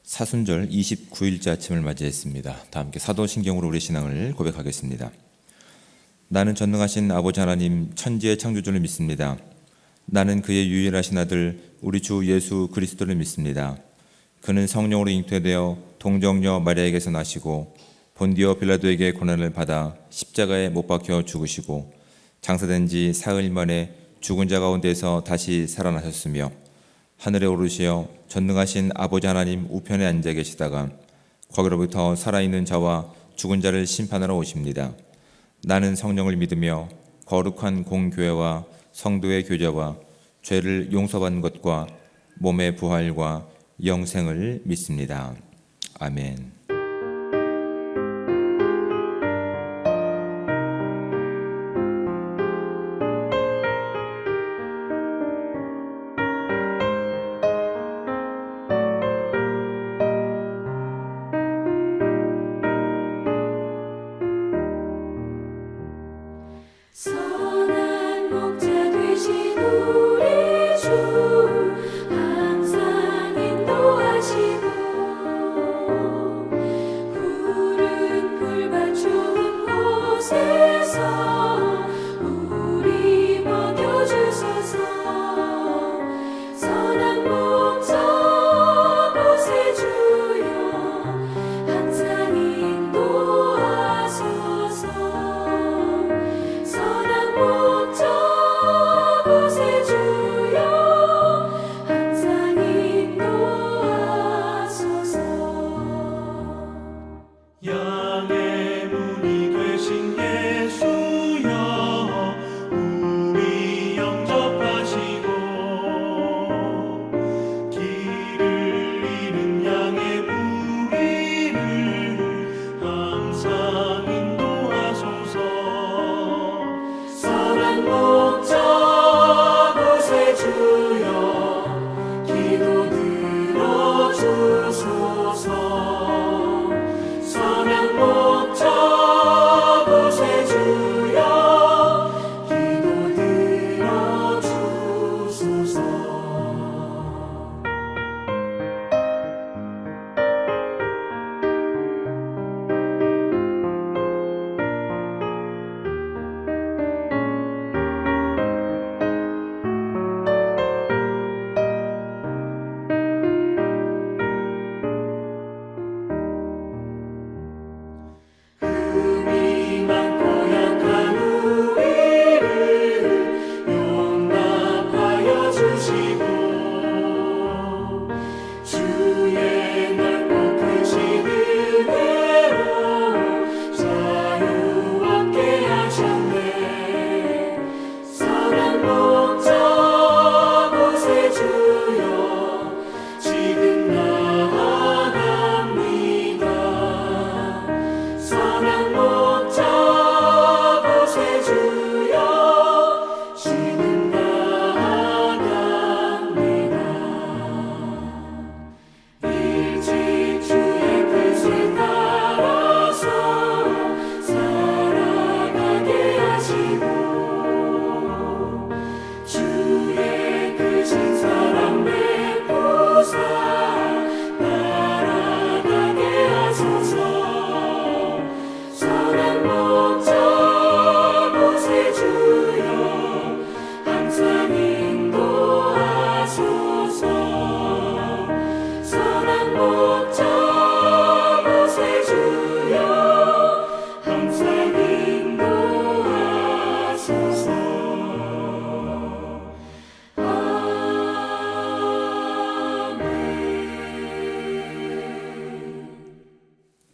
사순절 29일째 아침을 맞이했습니다. 다 함께 사도신경으로 우리 신앙을 고백하겠습니다. 나는 전능하신 아버지 하나님 천지의 창조주를 믿습니다. 나는 그의 유일하신 아들 우리 주 예수 그리스도를 믿습니다. 그는 성령으로 잉태되어 동정녀 마리아에게서 나시고 본디오 빌라도에게 고난을 받아 십자가에 못 박혀 죽으시고 장사된 지 사흘 만에 죽은 자 가운데서 다시 살아나셨으며 하늘에 오르시어 전능하신 아버지 하나님 우편에 앉아 계시다가 거기로부터 살아있는 자와 죽은 자를 심판하러 오십니다. 나는 성령을 믿으며 거룩한 공교회와 성도의 교제와 죄를 용서받는 것과 몸의 부활과 영생을 믿습니다. 아멘. 선한 목자 되신 우리 주 항상 인도하시고 푸른 풀밭 좋은 곳에서 우리 먹여주소서. 선한 목자 곳에 주여 항상 인도하소서. 선한 목자 곳에 주여 항상 인도하소서. 양의 문이 되신 예수여 우리 영접하시고 길을 잃은 양의 무리를 항상 인도하소서. 선한 목자 곳에 주여 기도 들어주소서. 선한 목자 곳에 주여 기도 들어주소서. 흠이 많고 약한 우리를 용납하여 주시고 주의 넓고 크신 은혜로 자유롭게 하셨네. 선한 목자 곳에 주여 지금 나아갑니다. 선한 목자 곳에 주여 지금 나아갑니다. 일찍 주의 뜻을 따라서 살아가게 하시고 주의 크신 사랑 베푸사 따라가게 하소서. 선한 목자 곳에 주여 항상 인도하소서. 선한 목자 곳에 주여 항상 인도하소서.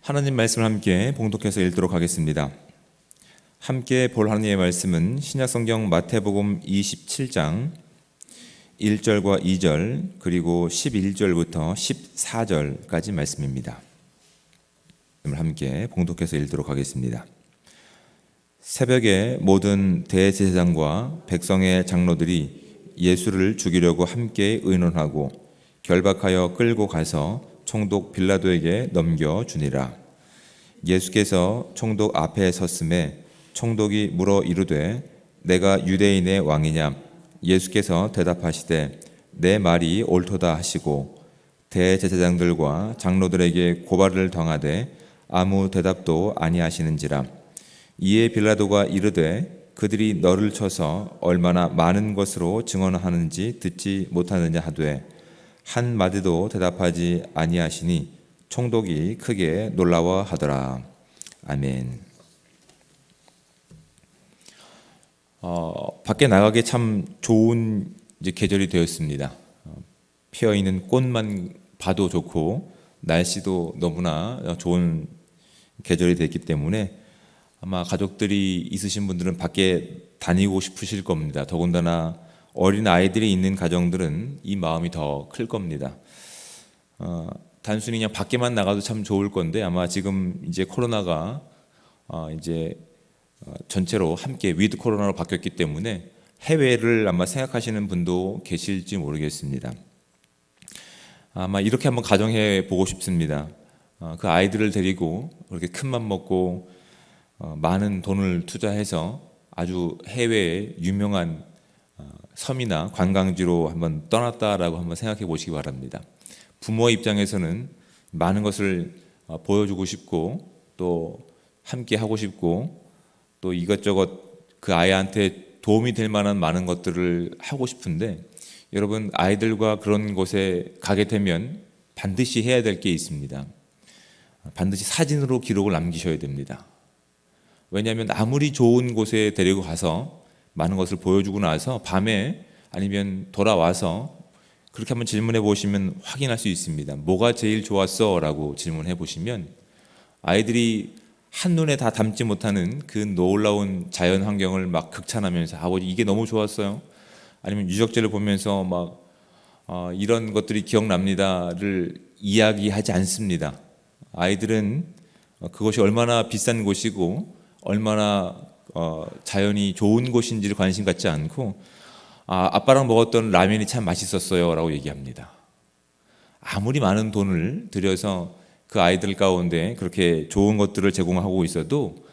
하나님 말씀을 함께 봉독해서 읽도록 하겠습니다. 함께 볼 하나님의 말씀은 신약성경 마태복음 27장 1절과 2절 그리고 11절부터 14절까지 말씀입니다. 함께 봉독해서 읽도록 하겠습니다. 새벽에 모든 대제사장과 백성의 장로들이 예수를 죽이려고 함께 의논하고 결박하여 끌고 가서 총독 빌라도에게 넘겨주니라. 예수께서 총독 앞에 섰음에 총독이 물어 이르되 내가 유대인의 왕이냐? 예수께서 대답하시되 내 말이 옳도다 하시고 대제사장들과 장로들에게 고발을 당하되 아무 대답도 아니하시는지라. 이에 빌라도가 이르되 그들이 너를 쳐서 얼마나 많은 것으로 증언하는지 듣지 못하느냐 하되 한 마디도 대답하지 아니하시니 총독이 크게 놀라워하더라. 아멘. 밖에 나가기 참 좋은 이제 계절이 되었습니다. 피어 있는 꽃만 봐도 좋고 날씨도 너무나 좋은 계절이 됐기 때문에 아마 가족들이 있으신 분들은 밖에 다니고 싶으실 겁니다. 더군다나 어린 아이들이 있는 가정들은 이 마음이 더 클 겁니다. 단순히 그냥 밖에만 나가도 참 좋을 건데 아마 지금 이제 코로나가 이제 전체로 함께 위드 코로나로 바뀌었기 때문에 해외를 아마 생각하시는 분도 계실지 모르겠습니다. 아마 이렇게 한번 가정해 보고 싶습니다. 그 아이들을 데리고 그렇게 큰 맘 먹고 많은 돈을 투자해서 아주 해외의 유명한 섬이나 관광지로 한번 떠났다라고 한번 생각해 보시기 바랍니다. 부모의 입장에서는 많은 것을 보여주고 싶고 또 함께 하고 싶고 또 이것저것 그 아이한테 도움이 될 만한 많은 것들을 하고 싶은데 여러분 아이들과 그런 곳에 가게 되면 반드시 해야 될 게 있습니다. 반드시 사진으로 기록을 남기셔야 됩니다. 왜냐하면 아무리 좋은 곳에 데리고 가서 많은 것을 보여주고 나서 밤에 아니면 돌아와서 그렇게 한번 질문해 보시면 확인할 수 있습니다. 뭐가 제일 좋았어? 라고 질문해 보시면 아이들이 한눈에 다 담지 못하는 그 놀라운 자연 환경을 막 극찬하면서 아버지 이게 너무 좋았어요. 아니면 유적지를 보면서 막 이런 것들이 기억납니다를 이야기하지 않습니다. 아이들은 그것이 얼마나 비싼 곳이고 얼마나 자연이 좋은 곳인지를 관심 갖지 않고 아빠랑 먹었던 라면이 참 맛있었어요 라고 얘기합니다. 아무리 많은 돈을 들여서 그 아이들 가운데 그렇게 좋은 것들을 제공하고 있어도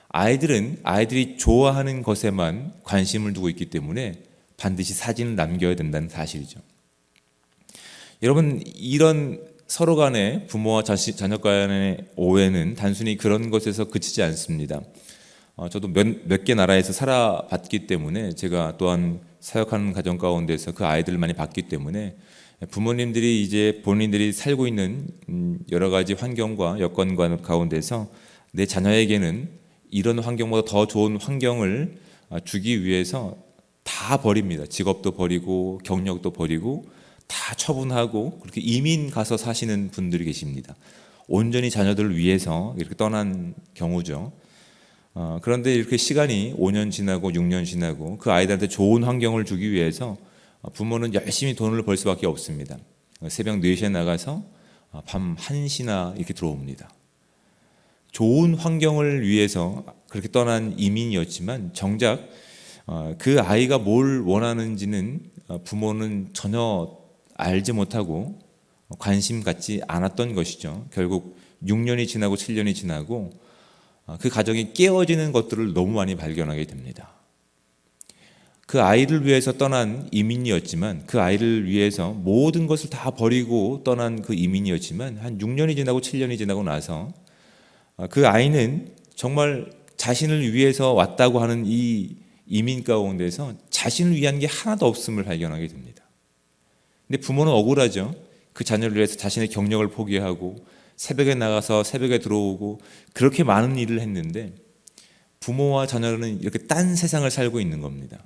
아이들이 좋아하는 것에만 관심을 두고 있기 때문에 반드시 사진을 남겨야 된다는 사실이죠. 여러분 이런 서로 간의 부모와 자녀 간의 오해는 단순히 그런 것에서 그치지 않습니다. 저도 몇 개 나라에서 살아봤기 때문에 제가 또한 사역하는 가정 가운데서 그 아이들을 많이 봤기 때문에 부모님들이 이제 본인들이 살고 있는 여러 가지 환경과 여건 가운데서 내 자녀에게는 이런 환경보다 더 좋은 환경을 주기 위해서 다 버립니다. 직업도 버리고 경력도 버리고 다 처분하고 그렇게 이민 가서 사시는 분들이 계십니다. 온전히 자녀들을 위해서 이렇게 떠난 경우죠. 그런데 이렇게 시간이 5년 지나고 6년 지나고 그 아이들한테 좋은 환경을 주기 위해서 부모는 열심히 돈을 벌 수밖에 없습니다. 새벽 4시에 나가서 밤 1시나 이렇게 들어옵니다. 좋은 환경을 위해서 그렇게 떠난 이민이었지만 정작 그 아이가 뭘 원하는지는 부모는 전혀 알지 못하고 관심 갖지 않았던 것이죠. 결국 6년이 지나고 7년이 지나고 그 가정이 깨어지는 것들을 너무 많이 발견하게 됩니다. 그 아이를 위해서 떠난 이민이었지만 그 아이를 위해서 모든 것을 다 버리고 떠난 그 이민이었지만 한 6년이 지나고 7년이 지나고 나서 그 아이는 정말 자신을 위해서 왔다고 하는 이 이민 가운데서 자신을 위한 게 하나도 없음을 발견하게 됩니다. 근데 부모는 억울하죠. 그 자녀를 위해서 자신의 경력을 포기하고 새벽에 나가서 새벽에 들어오고 그렇게 많은 일을 했는데 부모와 자녀는 이렇게 딴 세상을 살고 있는 겁니다.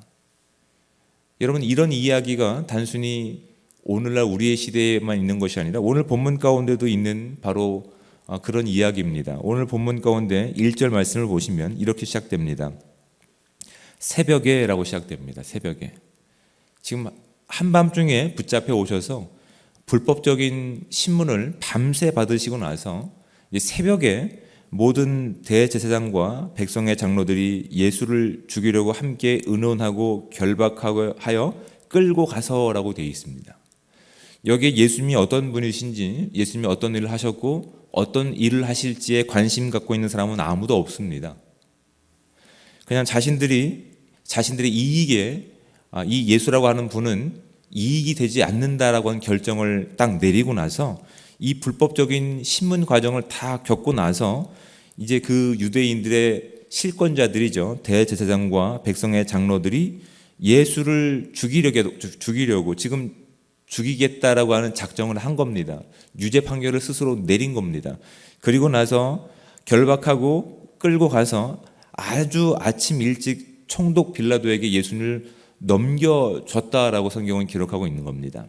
여러분 이런 이야기가 단순히 오늘날 우리의 시대에만 있는 것이 아니라 오늘 본문 가운데도 있는 바로 그런 이야기입니다. 오늘 본문 가운데 1절 말씀을 보시면 이렇게 시작됩니다. 새벽에 라고 시작됩니다. 새벽에. 지금 한밤중에 붙잡혀 오셔서 불법적인 신문을 밤새 받으시고 나서 새벽에 모든 대제사장과 백성의 장로들이 예수를 죽이려고 함께 의논하고 결박하여 끌고 가서라고 되어 있습니다. 여기에 예수님이 어떤 분이신지, 예수님이 어떤 일을 하셨고 어떤 일을 하실지에 관심 갖고 있는 사람은 아무도 없습니다. 그냥 자신들이 이익에 이 예수라고 하는 분은 이익이 되지 않는다라고 하는 결정을 딱 내리고 나서 이 불법적인 신문 과정을 다 겪고 나서 이제 그 유대인들의 실권자들이죠. 대제사장과 백성의 장로들이 예수를 죽이려고 지금 죽이겠다라고 하는 작정을 한 겁니다. 유죄 판결을 스스로 내린 겁니다. 그리고 나서 결박하고 끌고 가서 아주 아침 일찍 총독 빌라도에게 예수를 넘겨줬다라고 성경은 기록하고 있는 겁니다.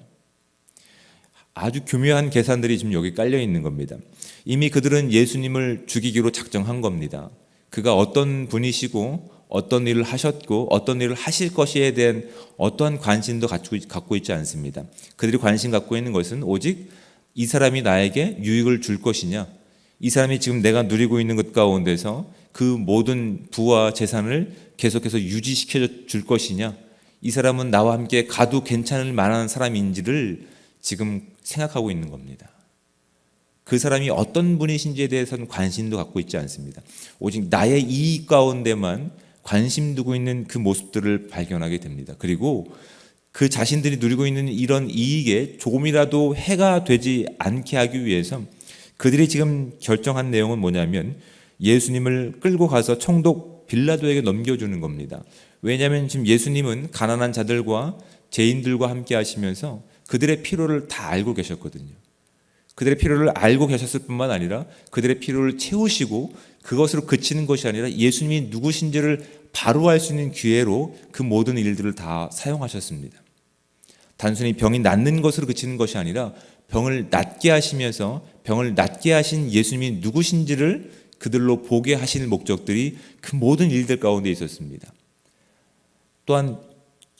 아주 교묘한 계산들이 지금 여기 깔려 있는 겁니다. 이미 그들은 예수님을 죽이기로 작정한 겁니다. 그가 어떤 분이시고 어떤 일을 하셨고 어떤 일을 하실 것에 대한 어떠한 관심도 갖고 있지 않습니다. 그들이 관심 갖고 있는 것은 오직 이 사람이 나에게 유익을 줄 것이냐, 이 사람이 지금 내가 누리고 있는 것 가운데서 그 모든 부와 재산을 계속해서 유지시켜 줄 것이냐, 이 사람은 나와 함께 가도 괜찮을 만한 사람인지를 지금 생각하고 있는 겁니다. 그 사람이 어떤 분이신지에 대해서는 관심도 갖고 있지 않습니다. 오직 나의 이익 가운데만 관심 두고 있는 그 모습들을 발견하게 됩니다. 그리고 그 자신들이 누리고 있는 이런 이익에 조금이라도 해가 되지 않게 하기 위해서 그들이 지금 결정한 내용은 뭐냐면 예수님을 끌고 가서 총독 빌라도에게 넘겨주는 겁니다. 왜냐하면 지금 예수님은 가난한 자들과 죄인들과 함께 하시면서 그들의 필요를 다 알고 계셨거든요. 그들의 필요를 알고 계셨을 뿐만 아니라 그들의 필요를 채우시고 그것으로 그치는 것이 아니라 예수님이 누구신지를 바로 알 수 있는 기회로 그 모든 일들을 다 사용하셨습니다. 단순히 병이 낫는 것으로 그치는 것이 아니라 병을 낫게 하시면서 병을 낫게 하신 예수님이 누구신지를 그들로 보게 하시는 목적들이 그 모든 일들 가운데 있었습니다. 또한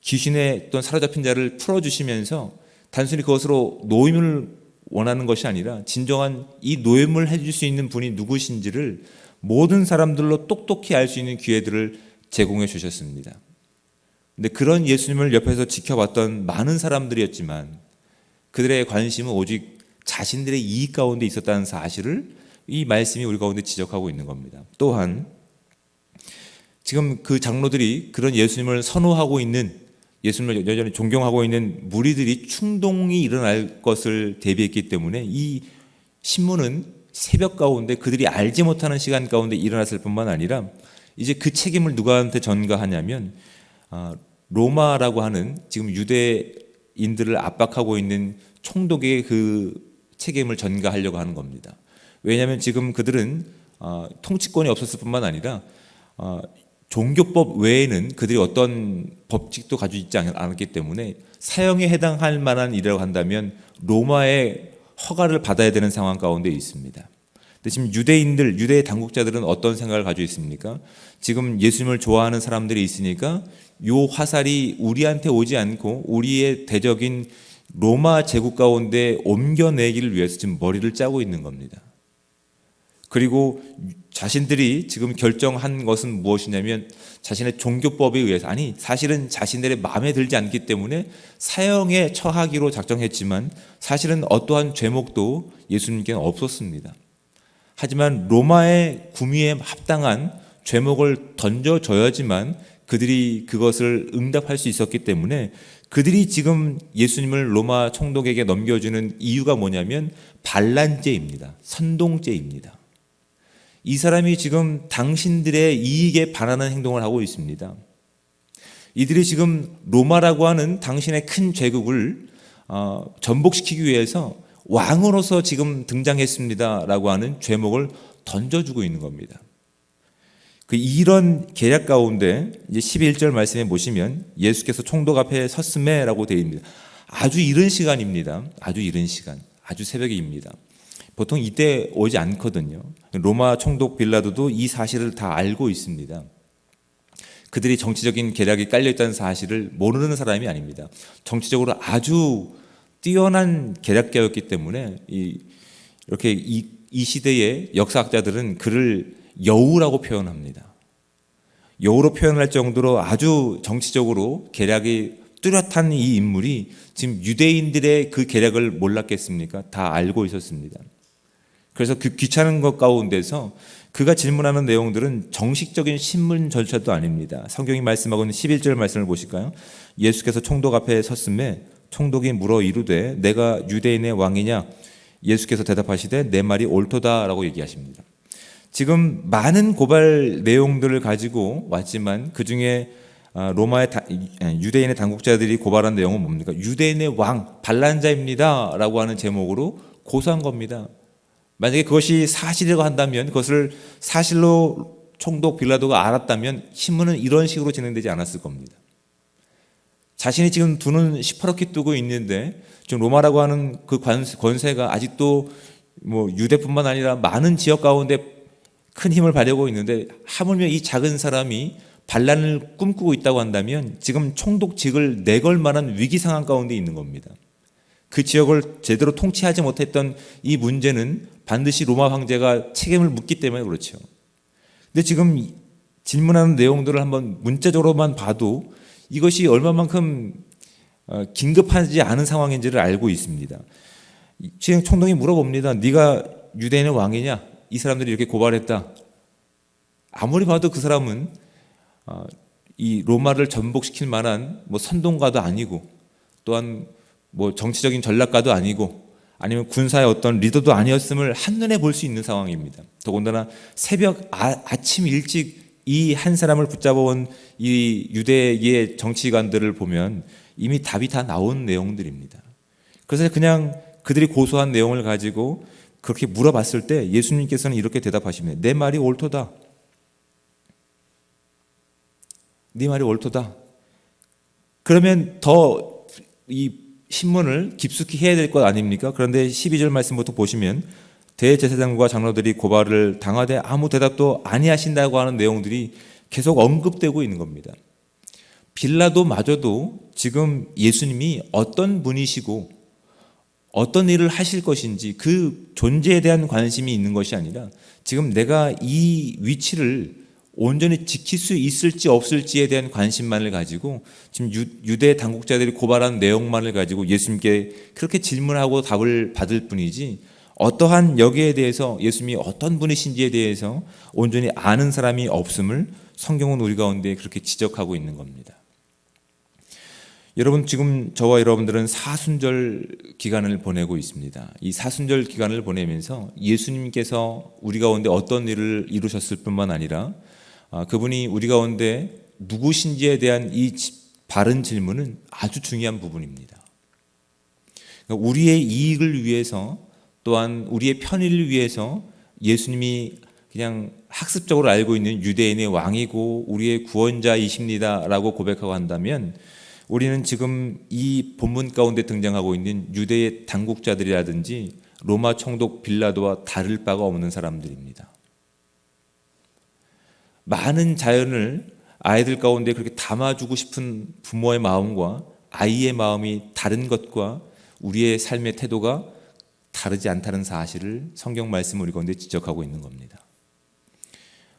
귀신의 어떤 사로잡힌 자를 풀어주시면서 단순히 그것으로 노임을 원하는 것이 아니라 진정한 이 노임을 해줄 수 있는 분이 누구신지를 모든 사람들로 똑똑히 알 수 있는 기회들을 제공해 주셨습니다. 근데 그런 예수님을 옆에서 지켜봤던 많은 사람들이었지만 그들의 관심은 오직 자신들의 이익 가운데 있었다는 사실을 이 말씀이 우리 가운데 지적하고 있는 겁니다. 또한 지금 그 장로들이 그런 예수님을 선호하고 있는, 예수님을 여전히 존경하고 있는 무리들이 충동이 일어날 것을 대비했기 때문에 이 신문은 새벽 가운데 그들이 알지 못하는 시간 가운데 일어났을 뿐만 아니라 이제 그 책임을 누구한테 전가하냐면 로마라고 하는 지금 유대인들을 압박하고 있는 총독의 그 책임을 전가하려고 하는 겁니다. 왜냐하면 지금 그들은 통치권이 없었을 뿐만 아니라 종교법 외에는 그들이 어떤 법칙도 가지고 있지 않았기 때문에 사형에 해당할 만한 일이라고 한다면 로마의 허가를 받아야 되는 상황 가운데 있습니다. 근데 지금 유대의 당국자들은 어떤 생각을 가지고 있습니까? 지금 예수님을 좋아하는 사람들이 있으니까 요 화살이 우리한테 오지 않고 우리의 대적인 로마 제국 가운데 옮겨내기를 위해서 지금 머리를 짜고 있는 겁니다. 그리고 자신들이 지금 결정한 것은 무엇이냐면 자신의 종교법에 의해서, 아니 사실은 자신들의 마음에 들지 않기 때문에 사형에 처하기로 작정했지만 사실은 어떠한 죄목도 예수님께는 없었습니다. 하지만 로마의 구미에 합당한 죄목을 던져줘야지만 그들이 그것을 응답할 수 있었기 때문에 그들이 지금 예수님을 로마 총독에게 넘겨주는 이유가 뭐냐면 반란죄입니다. 선동죄입니다. 이 사람이 지금 당신들의 이익에 반하는 행동을 하고 있습니다. 이들이 지금 로마라고 하는 당신의 큰 제국을 전복시키기 위해서 왕으로서 지금 등장했습니다라고 하는 죄목을 던져주고 있는 겁니다. 이런 계략 가운데 이제 11절 말씀에 보시면 예수께서 총독 앞에 섰음에라고 되어 있습니다. 아주 이른 시간입니다. 아주 이른 시간, 아주 새벽입니다. 보통 이때 오지 않거든요. 로마 총독 빌라도도 이 사실을 다 알고 있습니다. 그들이 정치적인 계략이 깔려있다는 사실을 모르는 사람이 아닙니다. 정치적으로 아주 뛰어난 계략가였기 때문에 이렇게 이 시대의 역사학자들은 그를 여우라고 표현합니다. 여우로 표현할 정도로 아주 정치적으로 계략이 뚜렷한 이 인물이 지금 유대인들의 그 계략을 몰랐겠습니까? 다 알고 있었습니다. 그래서 그 귀찮은 것 가운데서 그가 질문하는 내용들은 정식적인 신문 절차도 아닙니다. 성경이 말씀하고 있는 11절 말씀을 보실까요? 예수께서 총독 앞에 섰음에 총독이 물어 이르되 내가 유대인의 왕이냐? 예수께서 대답하시되 내 말이 옳도다라고 얘기하십니다. 지금 많은 고발 내용들을 가지고 왔지만 그 중에 유대인의 당국자들이 고발한 내용은 뭡니까? 유대인의 왕 반란자입니다라고 하는 제목으로 고소한 겁니다. 만약에 그것이 사실이라고 한다면, 그것을 사실로 총독 빌라도가 알았다면 신문은 이런 식으로 진행되지 않았을 겁니다. 자신이 지금 두 눈 시퍼렇게 뜨고 있는데 지금 로마라고 하는 그 권세가 아직도 유대뿐만 아니라 많은 지역 가운데 큰 힘을 발휘하고 있는데, 하물며 이 작은 사람이 반란을 꿈꾸고 있다고 한다면 지금 총독직을 내걸 만한 위기 상황 가운데 있는 겁니다. 그 지역을 제대로 통치하지 못했던 이 문제는 반드시 로마 황제가 책임을 묻기 때문에 그렇죠. 근데 지금 질문하는 내용들을 한번 문자적으로만 봐도 이것이 얼마만큼 긴급하지 않은 상황인지를 알고 있습니다. 지금 총독이 물어봅니다. 네가 유대인의 왕이냐? 이 사람들이 이렇게 고발했다. 아무리 봐도 그 사람은 이 로마를 전복시킬 만한 선동가도 아니고, 또한 정치적인 전략가도 아니고, 아니면 군사의 어떤 리더도 아니었음을 한눈에 볼 수 있는 상황입니다. 더군다나 새벽 아침 일찍 이 한 사람을 붙잡아온 이 유대의 정치관들을 보면 이미 답이 다 나온 내용들입니다. 그래서 그냥 그들이 고소한 내용을 가지고 그렇게 물어봤을 때 예수님께서는 이렇게 대답하십니다. 내 말이 옳도다. 네 말이 옳도다. 그러면 더 이 신문을 깊숙이 해야 될 것 아닙니까? 그런데 12절 말씀부터 보시면 대제사장과 장로들이 고발을 당하되 아무 대답도 아니하신다고 하는 내용들이 계속 언급되고 있는 겁니다. 빌라도마저도 지금 예수님이 어떤 분이시고 어떤 일을 하실 것인지 그 존재에 대한 관심이 있는 것이 아니라, 지금 내가 이 위치를 온전히 지킬 수 있을지 없을지에 대한 관심만을 가지고 지금 유대 당국자들이 고발한 내용만을 가지고 예수님께 그렇게 질문하고 답을 받을 뿐이지, 어떠한 여기에 대해서 예수님이 어떤 분이신지에 대해서 온전히 아는 사람이 없음을 성경은 우리 가운데 그렇게 지적하고 있는 겁니다. 여러분, 지금 저와 여러분들은 사순절 기간을 보내고 있습니다. 이 사순절 기간을 보내면서 예수님께서 우리 가운데 어떤 일을 이루셨을 뿐만 아니라 그분이 우리 가운데 누구신지에 대한 이 바른 질문은 아주 중요한 부분입니다. 그러니까 우리의 이익을 위해서, 또한 우리의 편의를 위해서 예수님이 그냥 학습적으로 알고 있는 유대인의 왕이고 우리의 구원자이십니다라고 고백하고 한다면, 우리는 지금 이 본문 가운데 등장하고 있는 유대의 당국자들이라든지 로마 총독 빌라도와 다를 바가 없는 사람들입니다. 많은 자연을 아이들 가운데 그렇게 담아주고 싶은 부모의 마음과 아이의 마음이 다른 것과 우리의 삶의 태도가 다르지 않다는 사실을 성경 말씀은 우리 가운데 지적하고 있는 겁니다.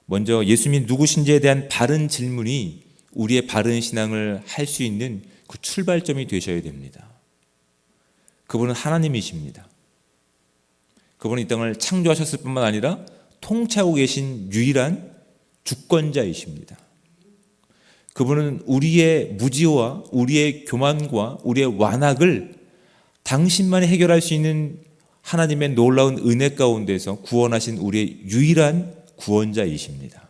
먼저 예수님이 누구신지에 대한 바른 질문이 우리의 바른 신앙을 할 수 있는 그 출발점이 되셔야 됩니다. 그분은 하나님이십니다. 그분은 이 땅을 창조하셨을 뿐만 아니라 통치하고 계신 유일한 주권자이십니다. 그분은 우리의 무지와 우리의 교만과 우리의 완악을 당신만이 해결할 수 있는 하나님의 놀라운 은혜 가운데서 구원하신 우리의 유일한 구원자이십니다.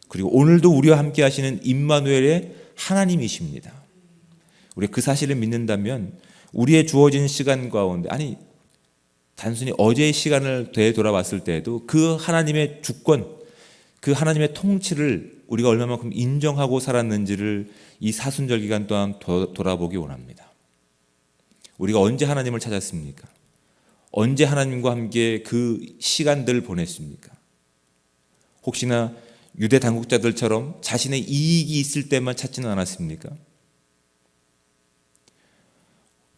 그리고 오늘도 우리와 함께 하시는 임마누엘의 하나님이십니다. 우리가 그 사실을 믿는다면 우리의 주어진 시간 가운데, 아니 단순히 어제의 시간을 되돌아봤을 때에도 그 하나님의 주권, 그 하나님의 통치를 우리가 얼마만큼 인정하고 살았는지를 이 사순절 기간 동안 돌아보기 원합니다. 우리가 언제 하나님을 찾았습니까? 언제 하나님과 함께 그 시간들을 보냈습니까? 혹시나 유대 당국자들처럼 자신의 이익이 있을 때만 찾지는 않았습니까?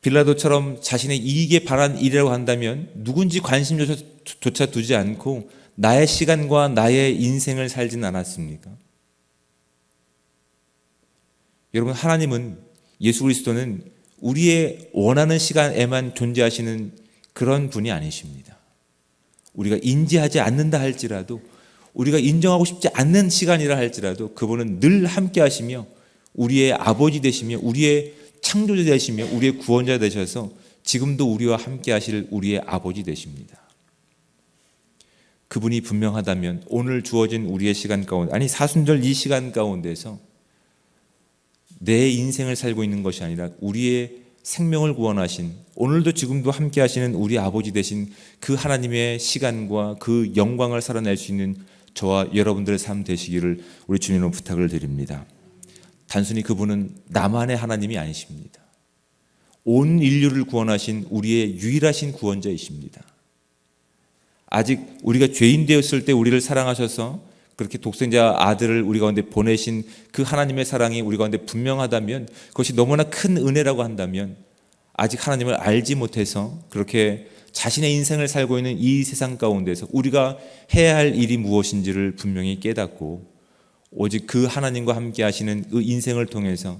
빌라도처럼 자신의 이익에 반한 일이라고 한다면 누군지 관심조차 두지 않고 나의 시간과 나의 인생을 살지는 않았습니까? 여러분, 하나님은, 예수 그리스도는 우리의 원하는 시간에만 존재하시는 그런 분이 아니십니다. 우리가 인지하지 않는다 할지라도, 우리가 인정하고 싶지 않는 시간이라 할지라도 그분은 늘 함께 하시며 우리의 아버지 되시며 우리의 창조자 되시며 우리의 구원자 되셔서 지금도 우리와 함께 하실 우리의 아버지 되십니다. 그분이 분명하다면 오늘 주어진 우리의 시간 가운데, 아니 사순절 이 시간 가운데서 내 인생을 살고 있는 것이 아니라 우리의 생명을 구원하신, 오늘도 지금도 함께 하시는 우리 아버지 되신 그 하나님의 시간과 그 영광을 살아낼 수 있는 저와 여러분들의 삶 되시기를 우리 주님으로 부탁을 드립니다. 단순히 그분은 나만의 하나님이 아니십니다. 온 인류를 구원하신 우리의 유일하신 구원자이십니다. 아직 우리가 죄인 되었을 때 우리를 사랑하셔서 그렇게 독생자 아들을 우리 가운데 보내신 그 하나님의 사랑이 우리 가운데 분명하다면, 그것이 너무나 큰 은혜라고 한다면, 아직 하나님을 알지 못해서 그렇게 자신의 인생을 살고 있는 이 세상 가운데서 우리가 해야 할 일이 무엇인지를 분명히 깨닫고 오직 그 하나님과 함께 하시는 그 인생을 통해서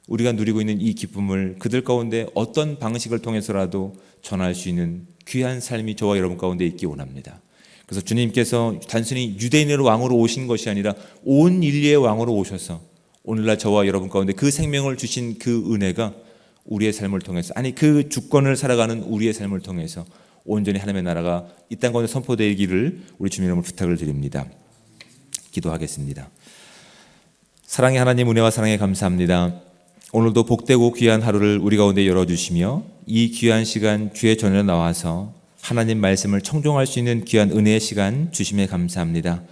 우리가 누리고 있는 이 기쁨을 그들 가운데 어떤 방식을 통해서라도 전할 수 있는 귀한 삶이 저와 여러분 가운데 있기 원합니다. 그래서 주님께서 단순히 유대인의 왕으로 오신 것이 아니라 온 인류의 왕으로 오셔서 오늘날 저와 여러분 가운데 그 생명을 주신 그 은혜가 우리의 삶을 통해서, 아니 그 주권을 살아가는 우리의 삶을 통해서 온전히 하나님의 나라가 이 땅 가운데 선포되기를 우리 주님 이름으로 부탁을 드립니다. 기도하겠습니다. 사랑의 하나님, 은혜와 사랑에 감사합니다. 오늘도 복되고 귀한 하루를 우리 가운데 열어주시며 이 귀한 시간 주의 전에 나와서 하나님 말씀을 청종할 수 있는 귀한 은혜의 시간 주심에 감사합니다.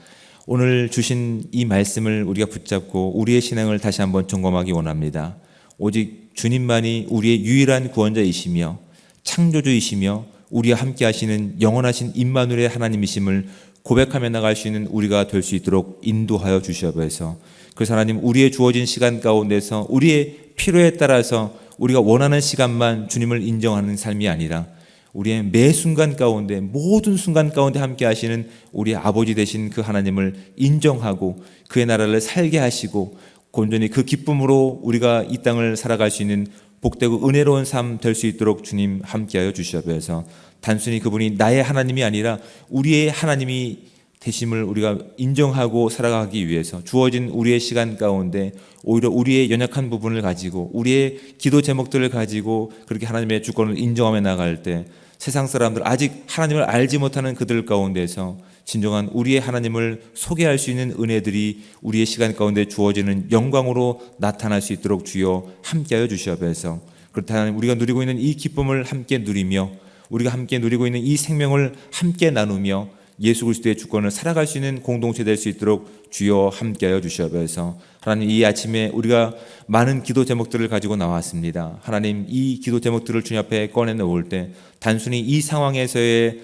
오늘 주신 이 말씀을 우리가 붙잡고 우리의 신앙을 다시 한번 점검하기 원합니다. 오직 주님만이 우리의 유일한 구원자이시며 창조주이시며 우리와 함께 하시는 영원하신 임마누엘의 하나님이심을 고백하며 나갈 수 있는 우리가 될 수 있도록 인도하여 주시옵소서. 그래서 하나님, 우리의 주어진 시간 가운데서 우리의 필요에 따라서 우리가 원하는 시간만 주님을 인정하는 삶이 아니라 우리의 매 순간 가운데, 모든 순간 가운데 함께 하시는 우리 아버지 되신 그 하나님을 인정하고 그의 나라를 살게 하시고 온전히 그 기쁨으로 우리가 이 땅을 살아갈 수 있는 복되고 은혜로운 삶 될 수 있도록 주님 함께하여 주시옵소서. 단순히 그분이 나의 하나님이 아니라 우리의 하나님이 되심을 우리가 인정하고 살아가기 위해서 주어진 우리의 시간 가운데 오히려 우리의 연약한 부분을 가지고 우리의 기도 제목들을 가지고 그렇게 하나님의 주권을 인정하며 나갈 때 세상 사람들, 아직 하나님을 알지 못하는 그들 가운데서 진정한 우리의 하나님을 소개할 수 있는 은혜들이 우리의 시간 가운데 주어지는 영광으로 나타날 수 있도록 주여 함께하여 주시옵소서. 그렇다면 우리가 누리고 있는 이 기쁨을 함께 누리며 우리가 함께 누리고 있는 이 생명을 함께 나누며 예수 그리스도의 주권을 살아갈 수 있는 공동체 될 수 있도록 주여 함께하여 주시옵소서. 하나님, 이 아침에 우리가 많은 기도 제목들을 가지고 나왔습니다. 하나님, 이 기도 제목들을 주님 앞에 꺼내놓을 때 단순히 이 상황에서의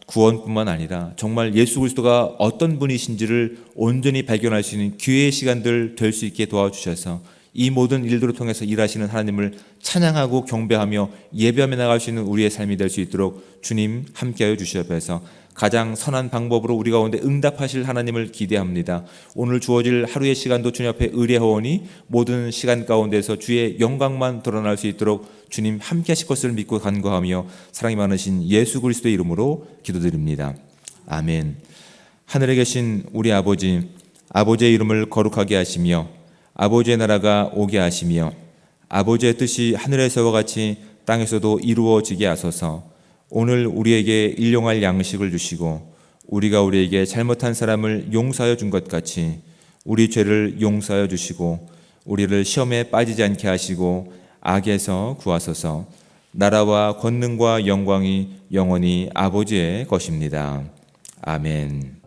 구원뿐만 아니라 정말 예수 그리스도가 어떤 분이신지를 온전히 발견할 수 있는 기회의 시간들 될 수 있게 도와주셔서 이 모든 일들을 통해서 일하시는 하나님을 찬양하고 경배하며 예배하며 나갈 수 있는 우리의 삶이 될 수 있도록 주님 함께하여 주시옵소서. 가장 선한 방법으로 우리 가운데 응답하실 하나님을 기대합니다. 오늘 주어질 하루의 시간도 주님 앞에 의뢰하오니 모든 시간 가운데서 주의 영광만 드러날 수 있도록 주님 함께 하실 것을 믿고 간구하며 사랑이 많으신 예수 그리스도의 이름으로 기도드립니다. 아멘. 하늘에 계신 우리 아버지, 아버지의 이름을 거룩하게 하시며 아버지의 나라가 오게 하시며 아버지의 뜻이 하늘에서와 같이 땅에서도 이루어지게 하소서. 오늘 우리에게 일용할 양식을 주시고 우리가 우리에게 잘못한 사람을 용서하여 준 것 같이 우리 죄를 용서하여 주시고 우리를 시험에 빠지지 않게 하시고 악에서 구하소서. 나라와 권능과 영광이 영원히 아버지의 것입니다. 아멘.